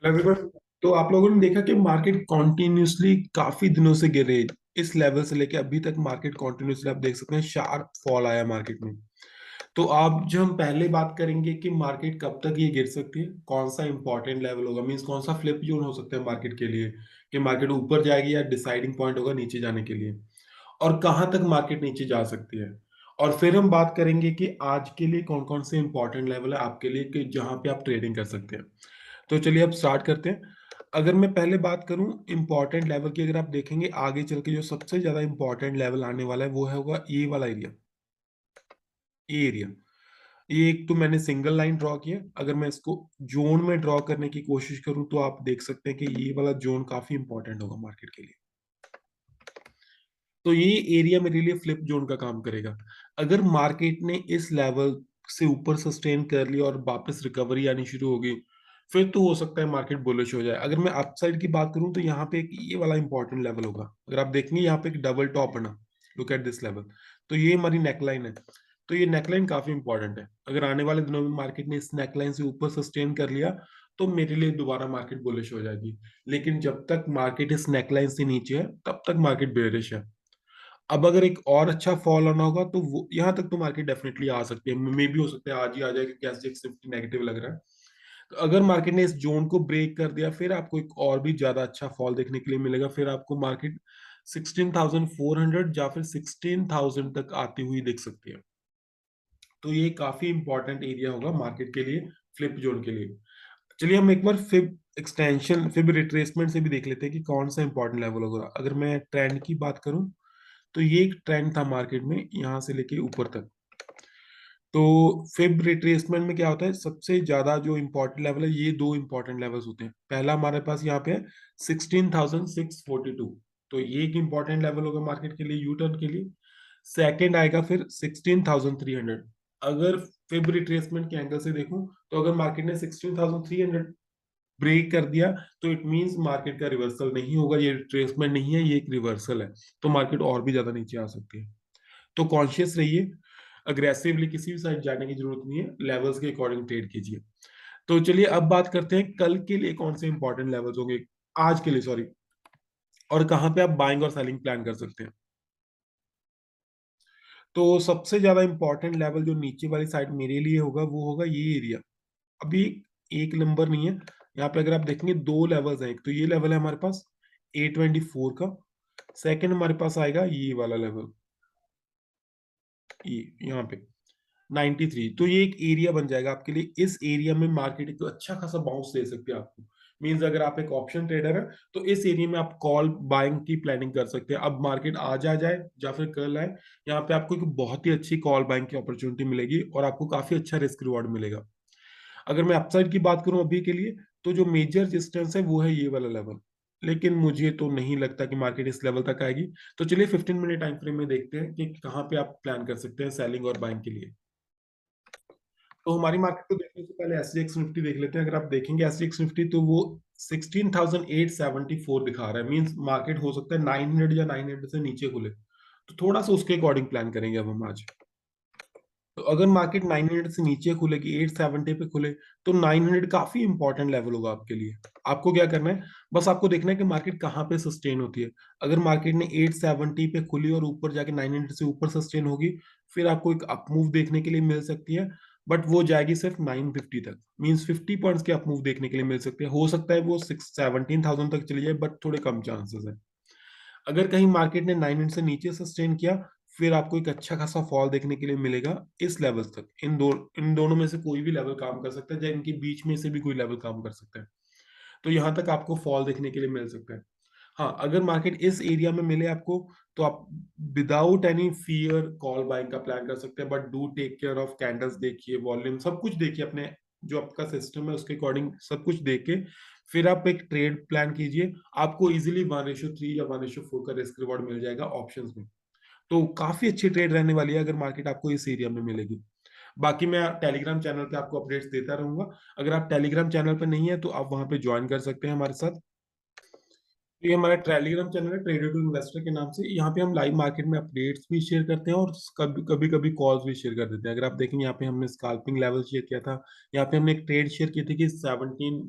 Everyone, तो आप लोगों ने देखा कि मार्केट कॉन्टिन्यूसली काफी दिनों से गिर रही है। इस लेवल से लेके अभी तक मार्केट कॉन्टिन्यूसली आप देख सकते हैं शार्प फॉल आया मार्केट में। तो आप जो हम पहले बात करेंगे कि मार्केट कब तक ये गिर सकती है, कौन सा इंपॉर्टेंट लेवल होगा, मींस कौन सा फ्लिप जोन हो सकता है मार्केट के लिए कि मार्केट ऊपर जाएगी या डिसाइडिंग पॉइंट होगा नीचे जाने के लिए, और कहाँ तक मार्केट नीचे जा सकती है। और फिर हम बात करेंगे कि आज के लिए कौन कौन से इंपॉर्टेंट लेवल है आपके लिए कि जहां पे आप ट्रेडिंग कर सकते हैं। तो चलिए अब स्टार्ट करते हैं। अगर मैं पहले बात करूं इंपॉर्टेंट लेवल की, अगर आप देखेंगे आगे चल के जो सबसे ज्यादा इंपॉर्टेंट लेवल आने वाला है वो है होगा ये वाला एरिया। ये एरिया, ये एक तो मैंने सिंगल लाइन ड्रॉ किया। अगर मैं इसको जोन में ड्रॉ करने की कोशिश करूं तो आप देख सकते हैं कि ये वाला जोन काफी इंपॉर्टेंट होगा मार्केट के लिए। तो ये एरिया मेरे लिए फ्लिप जोन का काम करेगा। अगर मार्केट ने इस लेवल से ऊपर सस्टेन कर लिया और वापस रिकवरी आनी शुरू होगी, फिर तो हो सकता है मार्केट बुलिश हो जाए। अगर मैं अपसाइड की बात करूं तो यहाँ पे एक ये वाला इंपॉर्टेंट लेवल होगा। अगर आप देखेंगे यहाँ पे एक डबल टॉप बना, लुक एट दिस लेवल। तो ये हमारी नेकलाइन है। तो ये नेकलाइन काफी इंपॉर्टेंट है। अगर आने वाले दिनों में मार्केट ने इस नेकलाइन से ऊपर सस्टेन कर लिया तो मेरे लिए दोबारा मार्केट बुलिश हो जाएगी। लेकिन जब तक मार्केट इस नेकलाइन से नीचे है तब तक मार्केट बेरिश है। अब अगर एक और अच्छा फॉल आना होगा तो वो यहाँ तक तो मार्केट डेफिनेटली आ सकती है, मे भी हो सकता है आज ही आ जाए क्योंकि एसजीएक्स 50 नेगेटिव लग रहा है। तो अगर मार्केट ने इस जोन को ब्रेक कर दिया फिर आपको एक और भी ज्यादा अच्छा फॉल देखने के लिए मिलेगा। फिर आपको मार्केट 16,400 या फिर 16,000 तक आती हुई दिख सकती है। तो ये काफी इंपॉर्टेंट एरिया होगा मार्केट के लिए, फ्लिप जोन के लिए। चलिए हम एक बार फिब एक्सटेंशन, फिब रिट्रेसमेंट से भी देख लेते हैं कि कौन सा इंपॉर्टेंट लेवल होगा। अगर मैं ट्रेंड की बात करूं तो ये एक ट्रेंड था मार्केट में यहाँ से लेके ऊपर तक। तो फिब रिट्रेसमेंट में क्या होता है, सबसे ज्यादा जो इंपॉर्टेंट लेवल है, ये दो इंपॉर्टेंट लेवल्स होते हैं। पहला हमारे पास यहाँ पे है 16,642। तो ये एक इंपॉर्टेंट लेवल होगा मार्केट के लिए, यू टर्न के लिए। सेकंड आएगा फिर 16,300। अगर फिब रिट्रेसमेंट के एंगल से देखूं तो अगर मार्केट ने 16,300 ब्रेक कर दिया तो इट मींस मार्केट का रिवर्सल नहीं होगा, ये रिट्रेसमेंट नहीं है, ये एक रिवर्सल है। तो मार्केट और भी ज्यादा नीचे आ सकती है। तो कॉन्शियस रहिए, अग्रेसिवली किसी भी साइड जाने की जरूरत नहीं है, लेवल्स के अकॉर्डिंग ट्रेड कीजिए। तो चलिए अब बात करते हैं कल के लिए कौन से इंपॉर्टेंट लेवल्स होंगे, आज के लिए सॉरी, और कहाँ पे आप बाइंग और सेलिंग प्लान कर सकते हैं। तो सबसे ज्यादा इंपॉर्टेंट लेवल जो नीचे वाली साइड मेरे लिए होगा वो होगा ये एरिया। अभी एक नंबर नहीं है यहाँ पे। अगर आप देखेंगे दो लेवल्स हैं, एक तो ये लेवल है हमारे पास A24 का, सेकंड हमारे पास आएगा ये वाला लेवल, ये यहाँ पे 93। तो ये एक एरिया बन जाएगा आपके लिए। इस एरिया में मार्केट एक अच्छा खासा बाउंस दे सकती है आपको। मींस अगर आप एक ऑप्शन ट्रेडर है तो इस एरिया में आप कॉल बाइंग की प्लानिंग कर सकते हैं। अब मार्केट आज आ जाए या फिर कल आए, यहाँ पे आपको एक बहुत ही अच्छी कॉल बाइंग की अपॉर्चुनिटी मिलेगी और आपको काफी अच्छा रिस्क रिवॉर्ड मिलेगा। अगर मैं अपसाइड की बात करूं अभी के लिए, तो जो मेजर रेजिस्टेंस है वो है ये वाला लेवल। लेकिन मुझे तो नहीं लगता कि मार्केट इस लेवल तक आएगी। तो चलिए 15 मिनट टाइम फ्रेम में देखते हैं कि कहाँ पे आप प्लान कर सकते हैं सेलिंग और बाइंग के लिए। तो हमारी मार्केट को देखने से पहले एसजीएक्स निफ्टी देख लेते हैं। अगर आप देखेंगे एसजीएक्स निफ्टी तो वो 16,874 दिखा रहा है। मींस मार्केट हो सकता है 900 या 900 से नीचे खुले। तो थोड़ा सा उसके अकॉर्डिंग प्लान करेंगे अब हम आज। तो अगर मार्केट 900 से नीचे खुलेगी, 870 पे खुले, तो 900 काफी इंपॉर्टेंट लेवल होगा आपके लिए। आपको क्या करना है, बस आपको देखना है कि मार्केट कहाँ पे सस्टेन होती है। अगर मार्केट ने 870 पे खुली और ऊपर जाके 900 से ऊपर सस्टेन होगी, फिर आपको एक अप मूव देखने के लिए मिल सकती है। बट वो जाएगी सिर्फ 950 तक, मींस 50 पॉइंट्स के अप मूव देखने के लिए मिल सकते हैं। हो सकता है वो 17,000 तक चली जाए, बट थोड़े कम चांसेस है। अगर कहीं मार्केट ने 900 से नीचे सस्टेन किया, फिर आपको एक अच्छा खासा फॉल देखने के लिए मिलेगा इस लेवल तक। इन दोनों में से कोई भी लेवल काम कर सकता है, या इनके बीच में से भी कोई लेवल काम कर सकता है। तो यहां तक आपको फॉल देखने के लिए मिल सकता है। हाँ, अगर मार्केट इस एरिया में मिले आपको तो आप without any fear call buying का प्लान कर सकते हैं। But do take care of candles, देखिए वॉल्यूम सब कुछ देखिए, अपने जो आपका सिस्टम है उसके अकॉर्डिंग सब कुछ देख के फिर आप एक ट्रेड प्लान कीजिए। आपको इजीली 1:3 या 1:4 का रिस्क रिवॉर्ड मिल जाएगा ऑप्शंस में। तो काफी अच्छी ट्रेड रहने वाली है अगर मार्केट आपको इस एरिया में मिलेगी। बाकी मैं टेलीग्राम चैनल पे आपको अपडेट्स देता रहूंगा। अगर आप टेलीग्राम चैनल पे नहीं है तो आप वहां पे ज्वाइन कर सकते हैं हमारे साथ। तो ये हमारा टेलीग्राम चैनल है ट्रेडर टू इन्वेस्टर के नाम से। यहाँ पे हम लाइव मार्केट में अपडेट्स भी शेयर करते हैं और कभी कभी कभी कॉल्स भी शेयर कर देते हैं। अगर आप देखें यहाँ पे हमने स्कैल्पिंग लेवल शेयर किया था, यहाँ पे हमने एक ट्रेड शेयर की थी कि 17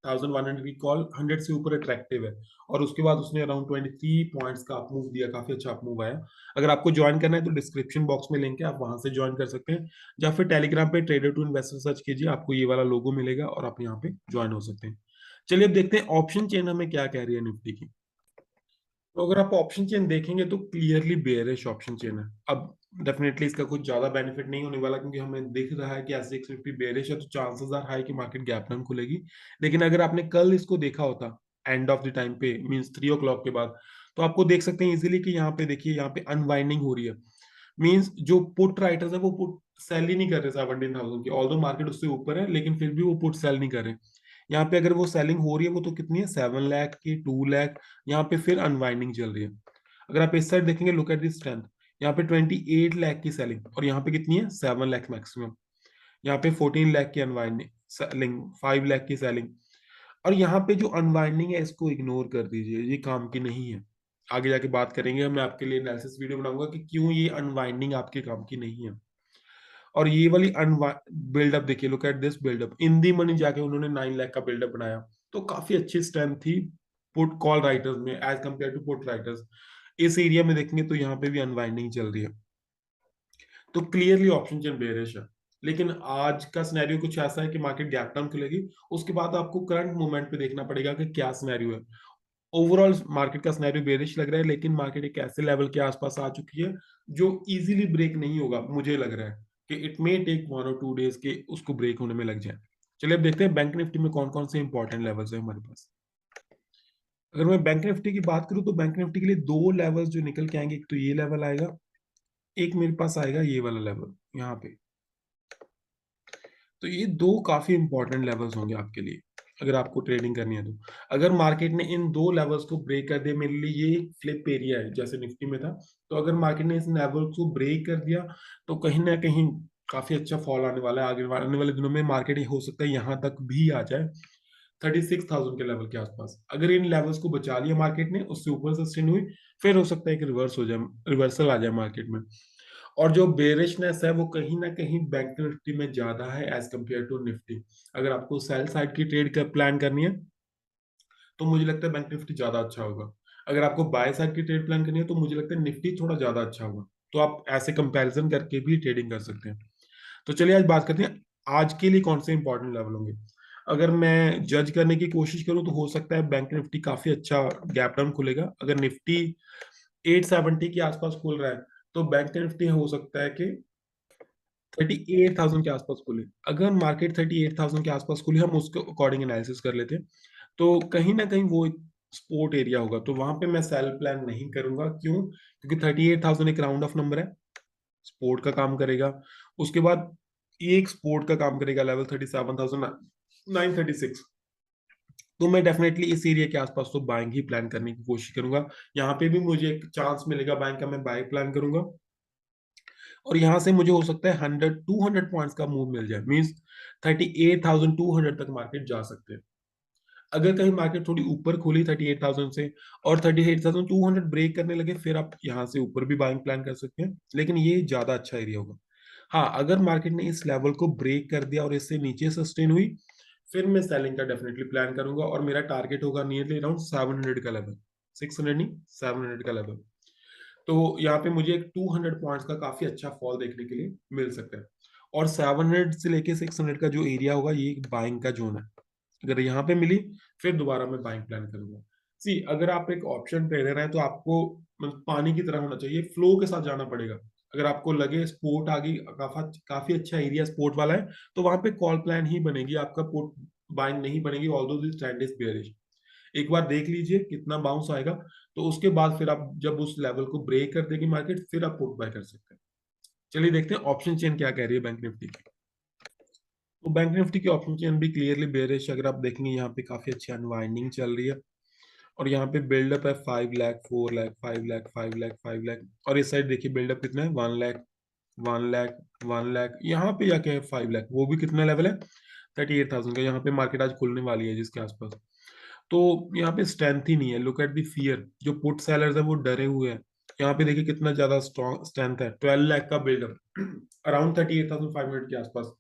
1100 की कॉल 100 से ऊपर अट्रैक्टिव है। और उसके बाद उसने अराउंड 23 पॉइंट्स का अप मूव दिया, काफी अच्छा अप मूव आया। अगर आपको ज्वाइन करना है तो डिस्क्रिप्शन बॉक्स में लिंक है, आप वहां से ज्वाइन कर सकते हैं, या फिर टेलीग्राम पे ट्रेडर टू इन्वेस्टर सर्च कीजिए, आपको ये वाला लोगो मिलेगा और आप यहाँ पे ज्वाइन हो सकते हैं। चलिए अब देखते हैं ऑप्शन चेन हमें क्या कह रही है निफ्टी की। तो अगर आप ऑप्शन चेन देखेंगे तो क्लियरली बेयरिश ऑप्शन चेन है। अब डेफिनेटली इसका कुछ ज्यादा बेनिफिट नहीं होने वाला, क्योंकि हमें दिख रहा है कि एसएक्स 50 बेयरिश है, तो चांसेस आर हाई कि मार्केट गैप डाउन खुलेगी। लेकिन अगर आपने कल इसको देखा होता एंड ऑफ द टाइम पे, मींस 3 o'clock के बाद, तो आपको देख सकते हैं इजीली कि यहाँ पे देखिए, यहाँ पे अनवाइंडिंग हो रही है। मींस जो पुट राइटर्स है वो पुट सेल ही नहीं कर रहे 17,000 की, ऑल्दो मार्केट उससे ऊपर है, लेकिन फिर भी वो पुट सेल नहीं कर रहे। यहाँ पे अगर वो सेलिंग हो रही है वो तो कितनी है, 7 लाख की, 2 लाख। यहाँ पे फिर अनवाइंडिंग चल रही है। अगर आप इस साइड देखेंगे, लुक एट दी स्ट्रेंथ, यहाँ पे 28 लाख की सेलिंग, और यहाँ पे कितनी है, 7 लाख मैक्सिमम। यहाँ पे 14 लाख की अनवाइंडिंग सेलिंग, 5 लाख की सेलिंग। और यहाँ पे जो अनवाइंडिंग है इसको इग्नोर कर दीजिए, ये काम की नहीं है। आगे जाके बात करेंगे, मैं आपके लिए एनालिसिस वीडियो बनाऊंगा कि क्यों ये अनवाइंडिंग आपके काम की नहीं है। और ये वाली बिल्डअप देखिए, look at this buildup, in the money जाके उन्होंने 9 लाख का बिल्डअप बनाया। तो काफी अच्छी स्ट्रेंथ थी पुट कॉल राइटर्स में as compared to put writers. इस एरिया में देखेंगे तो यहाँ पे भी अनवाइंडिंग चल रही है, तो क्लियरली ऑप्शन चेन बेरिश है। लेकिन आज का सिनेरियो कुछ ऐसा है कि मार्केट गैप डाउन खुलेगी, उसके बाद आपको करंट मोमेंट पे देखना पड़ेगा कि क्या सिनेरियो है। ओवरऑल मार्केट का सिनेरियो बेरिश लग रहा है, लेकिन मार्केट एक ऐसे लेवल के आसपास आ चुकी है जो इजीली ब्रेक नहीं होगा। मुझे लग रहा है कि इट मे टेक 1 और 2 डेज के उसको ब्रेक होने में लग जाए। चलिए अब देखते हैं बैंक निफ्टी में कौन कौन से इंपॉर्टेंट लेवल्स है हमारे पास। अगर मैं बैंक निफ्टी की बात करूं तो बैंक निफ्टी के लिए दो लेवल्स जो निकल के आएंगे, एक तो ये लेवल आएगा, एक मेरे पास आएगा ये वाला लेवल यहाँ पे। तो ये दो काफी इंपॉर्टेंट लेवल्स होंगे आपके लिए अगर आपको ट्रेडिंग करनी है तो। अगर मार्केट ने इन दो लेवल्स को ब्रेक कर दिया, मेरे लिए ये एक फ्लिप एरिया है जैसे निफ्टी में था। तो अगर मार्केट ने इस लेवल को ब्रेक कर दिया तो कहीं ना कहीं काफी अच्छा फॉल आने वाला है। आने वाले दिनों में मार्केट हो सकता है यहाँ तक भी आ जाए, 36,000 के लेवल के आसपास। अगर इन लेवल्स को बचा लिया मार्केट ने, उससे ऊपर सस्टेन हुई, फिर हो सकता है कि रिवर्स हो जाए, रिवर्सल आ जाए मार्केट में। और जो बेरिशनेस है वो कहीं ना कहीं बैंक निफ्टी में ज्यादा है एज कंपेयर टू निफ्टी। अगर आपको सेल साइड की ट्रेड का प्लान करनी है तो मुझे लगता है बैंक निफ्टी ज्यादा अच्छा होगा। अगर आपको बाय साइड की ट्रेड प्लान करनी है तो मुझे लगता है निफ्टी थोड़ा ज्यादा अच्छा होगा। तो आप ऐसे कंपैरिजन करके भी ट्रेडिंग कर सकते हैं। तो चलिए आज बात करते हैं आज के लिए कौन से इंपॉर्टेंट लेवल होंगे। अगर मैं जज करने की कोशिश करूं तो हो सकता है बैंक निफ्टी काफी अच्छा गैप डाउन खुलेगा। अगर निफ्टी 870 के आसपास खुल रहा है तो बैंक निफ्टी हो सकता है कि 38,000 के आसपास खुले। अगर मार्केट 38,000 के आसपास खुले, हम उसके अकॉर्डिंग एनालिसिस कर लेते हैं, तो कहीं ना कहीं वो एक सपोर्ट एरिया होगा, तो वहां पे मैं सेल प्लान नहीं करूंगा। क्यों? क्योंकि 38,000 एक राउंड ऑफ नंबर है, सपोर्ट का काम करेगा। उसके बाद ये एक सपोर्ट का काम करेगा लेवल 37,936। तो मैं डेफिनेटली इस एरिया के आसपास तो बाइंग ही प्लान करने की कोशिश करूंगा। यहाँ पे भी मुझे एक चांस मिलेगा बाइंग का, मैं बाय प्लान करूंगा। और यहाँ से मुझे हो सकता है 200 पॉइंट्स का मूव मिल जाए, मीन्स 38,200 तक मार्केट जा सकते हैं। अगर कहीं मार्केट थोड़ी ऊपर खुली 38,000 से और 38,200 ब्रेक करने लगे, फिर आप यहाँ से ऊपर भी बाइंग प्लान कर सकते हैं, लेकिन ये ज्यादा अच्छा एरिया होगा। हाँ, अगर मार्केट ने इस लेवल को ब्रेक कर दिया और इससे नीचे सस्टेन हुई, फिर मैं सेलिंग का डेफिनेटली प्लान करूंगा, और मेरा टारगेट होगा नियरली अराउंड 700 का लेवल, 600 नहीं, 700 का लेवल। तो यहाँ पे मुझे एक 200 पॉइंट्स का काफी अच्छा फॉल देखने के लिए मिल सकता है। और 700 से लेके 600 का जो एरिया होगा ये एक बाइंग का जोन है। अगर यहाँ पे मिली, फिर दोबारा मैं बाइंग प्लान करूंगा। सी, अगर आप एक ऑप्शन ट्रेडर हैं तो आपको मतलब पानी की तरह होना चाहिए, फ्लो के साथ जाना पड़ेगा। अगर आपको लगे स्पोर्ट आ गई, काफी अच्छा एरिया स्पोर्ट वाला है, तो वहां पे कॉल प्लान ही बनेगी, आपका पुट बाइंग नहीं बनेगी, although this trend is bearish. एक बार देख लीजिए कितना बाउंस आएगा, तो उसके बाद फिर आप जब उस लेवल को ब्रेक कर देगी मार्केट, फिर आप पुट बाय कर सकते हैं। चलिए देखते हैं ऑप्शन चेन क्या कह रही है बैंक निफ्टी की। तो बैंक निफ्टी की ऑप्शन चेन भी क्लियरली बेयरिश। अगर आप देखेंगे यहाँ पे काफी अच्छी अनवाइंडिंग चल रही है, और यहाँ पे बिल्डअप है 5 लाख, 4 लाख, 5 लाख, 5 लाख, 5 लाख। और इस साइड देखिए बिल्डअप कितना है, 1 लाख, 1 लाख, 1 लाख। यहाँ पे जाके है 5 लाख, वो भी कितना लेवल है, 38,000 का। यहाँ पे मार्केट आज खुलने वाली है जिसके आसपास। तो यहाँ पे स्ट्रेंथ ही नहीं है, लुक एट द फियर, जो पुट सेलर्स है वो डरे हुए हैं। यहाँ पे देखिए कितना ज्यादा स्ट्रॉन्ग स्ट्रेंथ है, 12 लाख का बिल्डअप, अराउंड 38,500 के आसपास।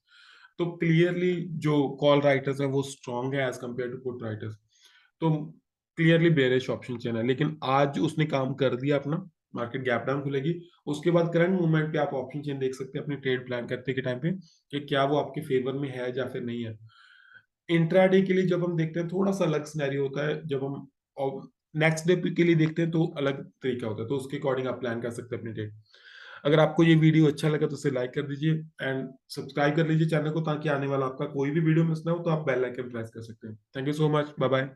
तो क्लियरली जो कॉल राइटर्स हैं वो स्ट्रांग है as compared to put writers. तो क्लियरली बेरिश ऑप्शन चेन है, लेकिन आज उसने काम कर दिया अपना, मार्केट गैप डाउन खुलेगी, उसके बाद करंट मूवमेंट पे आप ऑप्शन चेन देख सकते हैं अपनी ट्रेड प्लान करते के टाइम पे कि क्या वो आपके फेवर में है या फिर नहीं है। इंट्राडे के लिए जब हम देखते हैं थोड़ा सा अलग सिनेरियो होता है, जब हम नेक्स्ट डे के लिए देखते हैं तो अलग तरीका होता है, तो उसके अकॉर्डिंग आप प्लान कर सकते हैं अपनी ट्रेड। अगर आपको ये वीडियो अच्छा लगा तो इसे लाइक कर दीजिए एंड सब्सक्राइब कर लीजिए चैनल को, ताकि आने वाला आपका कोई भी वीडियो मिस ना हो तो आप बेल आइकन प्रेस कर सकते हैं। Thank you so much, bye bye.